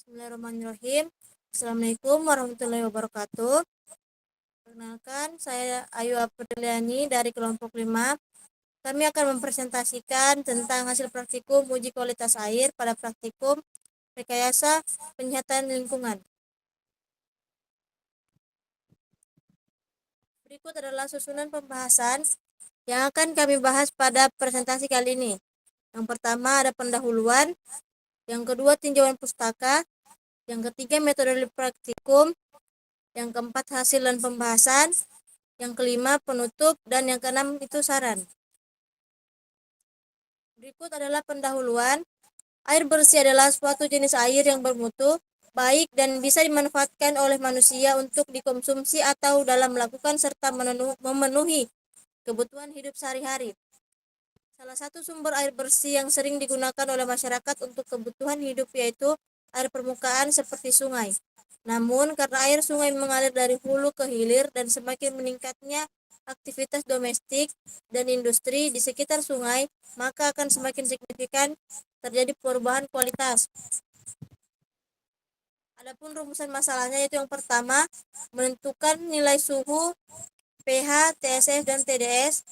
Bismillahirrahmanirrahim. Assalamualaikum warahmatullahi wabarakatuh. Perkenalkan, saya Ayu Apriliani dari kelompok 5. Kami akan mempresentasikan tentang hasil praktikum uji kualitas air pada praktikum rekayasa penyihatan lingkungan. Berikut adalah susunan pembahasan yang akan kami bahas pada presentasi kali ini. Yang pertama ada pendahuluan, yang kedua tinjauan pustaka, yang ketiga metode praktikum, yang keempat hasil dan pembahasan, yang kelima penutup, dan yang keenam itu saran. Berikut adalah pendahuluan. Air bersih adalah suatu jenis air yang bermutu, baik dan bisa dimanfaatkan oleh manusia untuk dikonsumsi atau dalam melakukan serta memenuhi kebutuhan hidup sehari-hari. Salah satu sumber air bersih yang sering digunakan oleh masyarakat untuk kebutuhan hidup yaitu air permukaan seperti sungai. Namun, karena air sungai mengalir dari hulu ke hilir dan semakin meningkatnya aktivitas domestik dan industri di sekitar sungai, maka akan semakin signifikan terjadi perubahan kualitas. Adapun rumusan masalahnya yaitu yang pertama, menentukan nilai suhu, pH, TSF, dan TDS.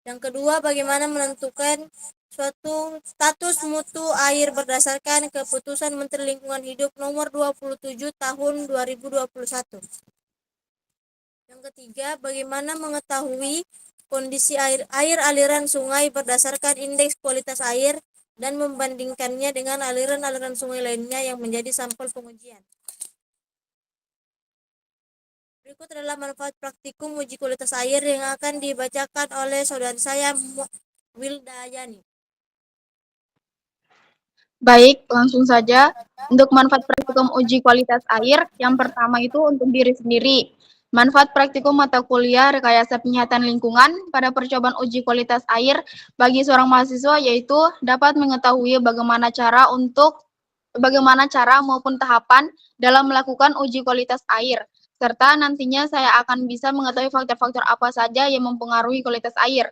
Yang kedua, bagaimana menentukan suatu status mutu air berdasarkan keputusan Menteri Lingkungan Hidup nomor 27 tahun 2021. Yang ketiga, bagaimana mengetahui kondisi air aliran sungai berdasarkan indeks kualitas air dan membandingkannya dengan aliran-aliran sungai lainnya yang menjadi sampel pengujian. Berikut adalah manfaat praktikum uji kualitas air yang akan dibacakan oleh saudara saya Wildayani. Baik, langsung saja. Untuk manfaat praktikum uji kualitas air, yang pertama itu untuk diri sendiri. Manfaat praktikum mata kuliah rekayasa penyihatan lingkungan pada percobaan uji kualitas air bagi seorang mahasiswa yaitu dapat mengetahui bagaimana cara maupun tahapan dalam melakukan uji kualitas air, serta nantinya saya akan bisa mengetahui faktor-faktor apa saja yang mempengaruhi kualitas air.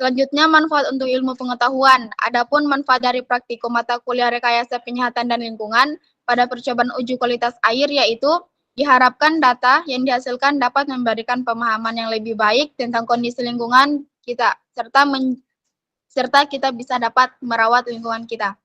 Selanjutnya, manfaat untuk ilmu pengetahuan. Adapun manfaat dari praktikum mata kuliah rekayasa penyihatan dan lingkungan pada percobaan uji kualitas air yaitu diharapkan data yang dihasilkan dapat memberikan pemahaman yang lebih baik tentang kondisi lingkungan kita, serta kita bisa dapat merawat lingkungan kita.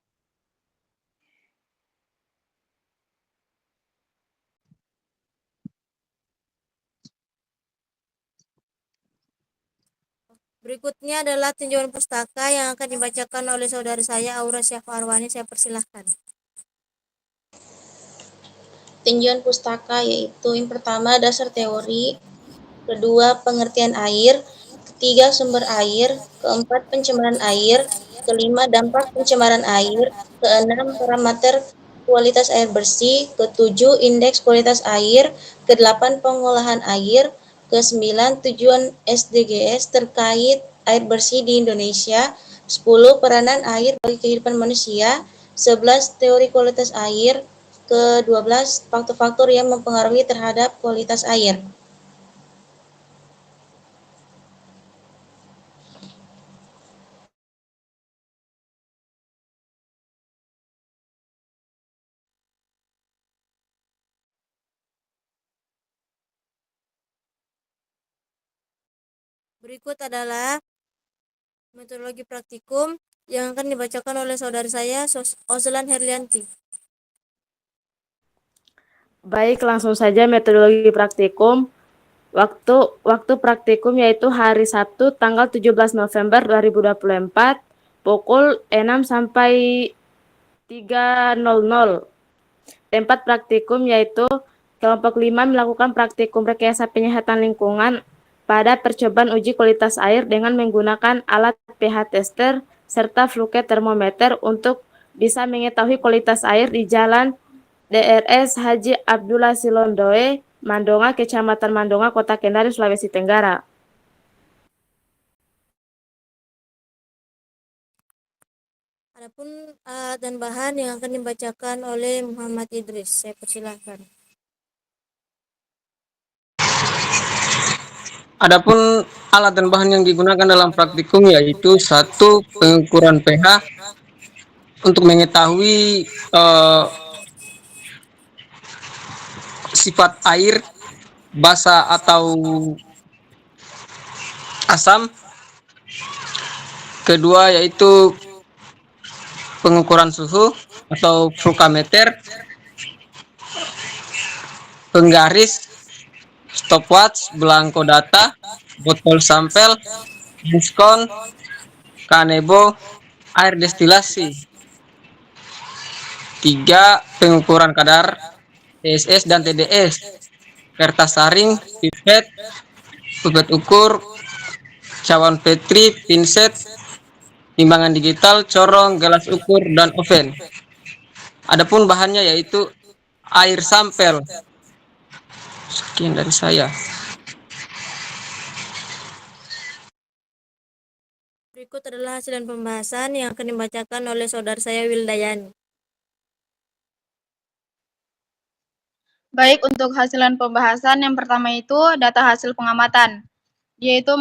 Berikutnya adalah tinjauan pustaka yang akan dibacakan oleh saudara saya Aura Syafarwani. Saya persilahkan. Tinjauan pustaka yaitu yang pertama dasar teori, kedua pengertian air, ketiga sumber air, keempat pencemaran air, kelima dampak pencemaran air, keenam parameter kualitas air bersih, ketujuh indeks kualitas air, kedelapan pengolahan air, kesembilan tujuan SDGs terkait air bersih di Indonesia, 10 peranan air bagi kehidupan manusia, 11 teori kualitas air, ke-12 faktor-faktor yang mempengaruhi terhadap kualitas air. Berikut adalah metodologi praktikum yang akan dibacakan oleh saudara saya Ozlan Herlianti. Baik, langsung saja metodologi praktikum. Waktu praktikum yaitu hari Sabtu tanggal 17 November 2024 pukul 6 sampai 3.00. Tempat praktikum yaitu kelompok 5 melakukan praktikum rekayasa penyihatan lingkungan pada percobaan uji kualitas air dengan menggunakan alat pH tester serta fluke termometer untuk bisa mengetahui kualitas air di Jalan DRS Haji Abdullah Silondoe, Mandonga, Kecamatan Mandonga, Kota Kendari, Sulawesi Tenggara. Adapun alat dan bahan yang akan dibacakan oleh Muhammad Idris. Saya persilahkan. Adapun alat dan bahan yang digunakan dalam praktikum yaitu satu pengukuran pH untuk mengetahui sifat air, basa atau asam. Kedua yaitu pengukuran suhu atau voltameter, penggaris, stopwatch, belangko data, botol sampel, diskon, kanebo, air destilasi. 3. Pengukuran kadar TSS dan TDS, kertas saring, pipet, pipet ukur, cawan petri, pinset, timbangan digital, corong, gelas ukur, dan oven. Adapun bahannya yaitu air sampel. Sekian dari saya. Berikut adalah hasil pembahasan yang akan dibacakan oleh saudara saya Wildayani. Baik, untuk hasilan pembahasan yang pertama itu data hasil pengamatan. Yaitu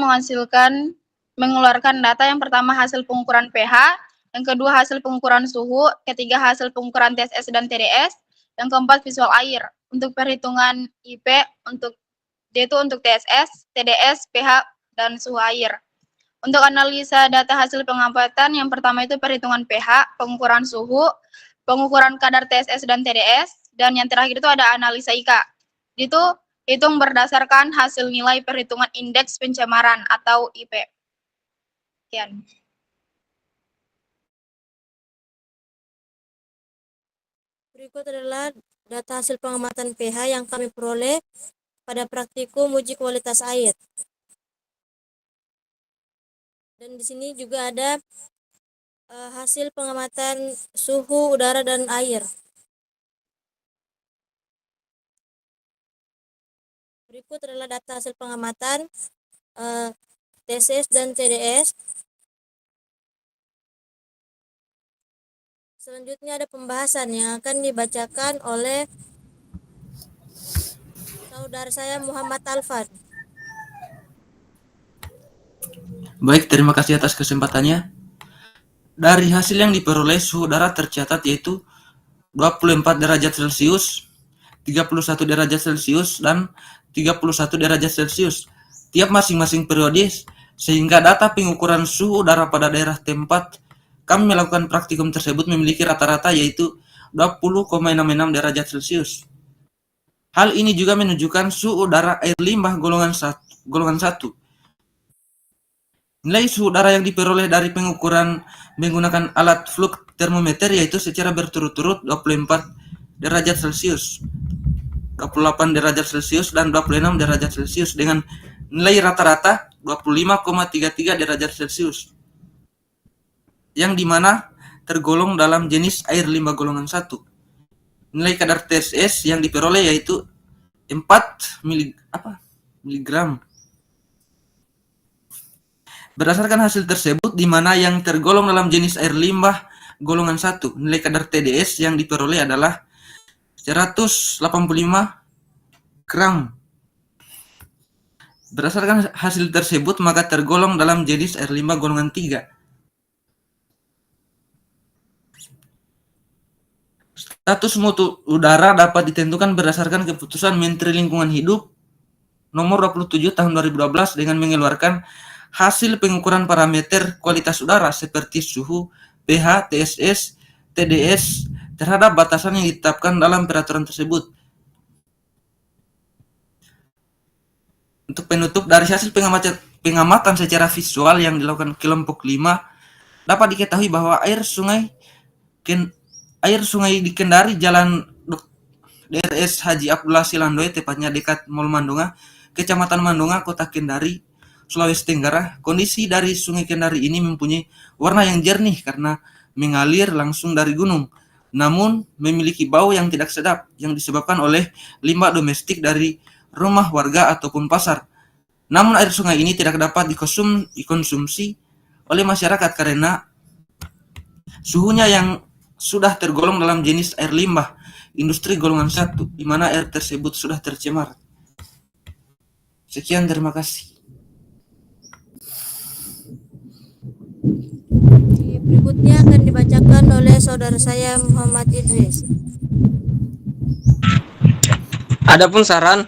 mengeluarkan data yang pertama hasil pengukuran pH, yang kedua hasil pengukuran suhu, ketiga hasil pengukuran TSS dan TDS, yang keempat visual air. Untuk perhitungan IP yaitu untuk TSS, TDS, pH, dan suhu air. Untuk analisa data hasil pengamatan, yang pertama itu perhitungan pH, pengukuran suhu, pengukuran kadar TSS dan TDS, dan yang terakhir itu ada analisa IK. Itu hitung berdasarkan hasil nilai perhitungan indeks pencemaran atau IP. Sekian. Berikut adalah data hasil pengamatan pH yang kami peroleh pada praktikum uji kualitas air. Dan di sini juga ada hasil pengamatan suhu udara dan air. Berikut adalah data hasil pengamatan TSS dan TDS. Selanjutnya ada pembahasan yang akan dibacakan oleh saudara saya Muhammad Alfan. Baik, terima kasih atas kesempatannya. Dari hasil yang diperoleh, suhu udara tercatat yaitu 24 derajat Celcius, 31 derajat Celcius, dan 31 derajat Celcius tiap masing-masing periode, sehingga data pengukuran suhu udara pada daerah tempat kami melakukan praktikum tersebut memiliki rata-rata yaitu 20,66 derajat Celcius. Hal ini juga menunjukkan suhu udara air limbah golongan 1. Nilai suhu udara yang diperoleh dari pengukuran menggunakan alat flux termometer yaitu secara berturut-turut 24 derajat Celcius, 28 derajat Celcius, dan 26 derajat Celcius dengan nilai rata-rata 25,33 derajat Celcius, yang dimana tergolong dalam jenis air limbah golongan 1. Nilai kadar TSS yang diperoleh yaitu 4 miligram. Berdasarkan hasil tersebut, di mana yang tergolong dalam jenis air limbah golongan 1, nilai kadar TDS yang diperoleh adalah 185 gram. Berdasarkan hasil tersebut, maka tergolong dalam jenis air limbah golongan 3. Status mutu udara dapat ditentukan berdasarkan keputusan Menteri Lingkungan Hidup nomor 27 tahun 2012 dengan mengeluarkan hasil pengukuran parameter kualitas udara seperti suhu, pH, TSS, TDS terhadap batasan yang ditetapkan dalam peraturan tersebut. Untuk penutup, dari hasil pengamatan secara visual yang dilakukan kelompok 5 dapat diketahui bahwa air sungai di Kendari Jalan DRS Haji Abdullah Silandoy, tepatnya dekat Mall Mandonga, Kecamatan Mandonga, Kota Kendari, Sulawesi Tenggara. Kondisi dari Sungai Kendari ini mempunyai warna yang jernih karena mengalir langsung dari gunung, namun memiliki bau yang tidak sedap yang disebabkan oleh limbah domestik dari rumah warga ataupun pasar. Namun air sungai ini tidak dapat dikonsumsi oleh masyarakat karena suhunya yang sudah tergolong dalam jenis air limbah industri golongan 1, di mana air tersebut sudah tercemar. Sekian, terima kasih. Berikutnya akan dibacakan oleh saudara saya Muhammad Idris. Adapun saran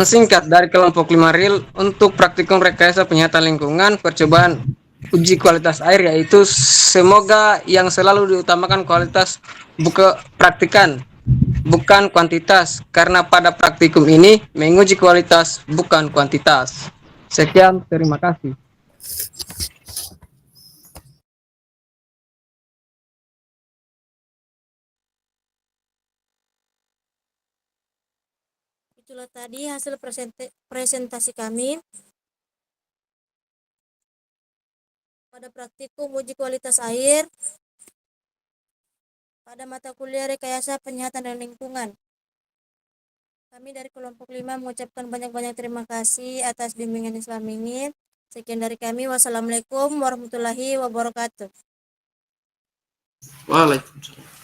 singkat dari kelompok 5 RIL untuk praktikum rekayasa penyihatan lingkungan percobaan uji kualitas air, yaitu semoga yang selalu diutamakan kualitas praktikan, bukan kuantitas, karena pada praktikum ini menguji kualitas bukan kuantitas. Sekian, terima kasih. Itulah tadi hasil presentasi kami pada praktikum uji kualitas air pada mata kuliah rekayasa penyihatan dan lingkungan. Kami dari kelompok 5 mengucapkan banyak-banyak terima kasih atas bimbingan yang selama ini. Sekian dari kami. Wassalamualaikum warahmatullahi wabarakatuh. Waalaikumsalam.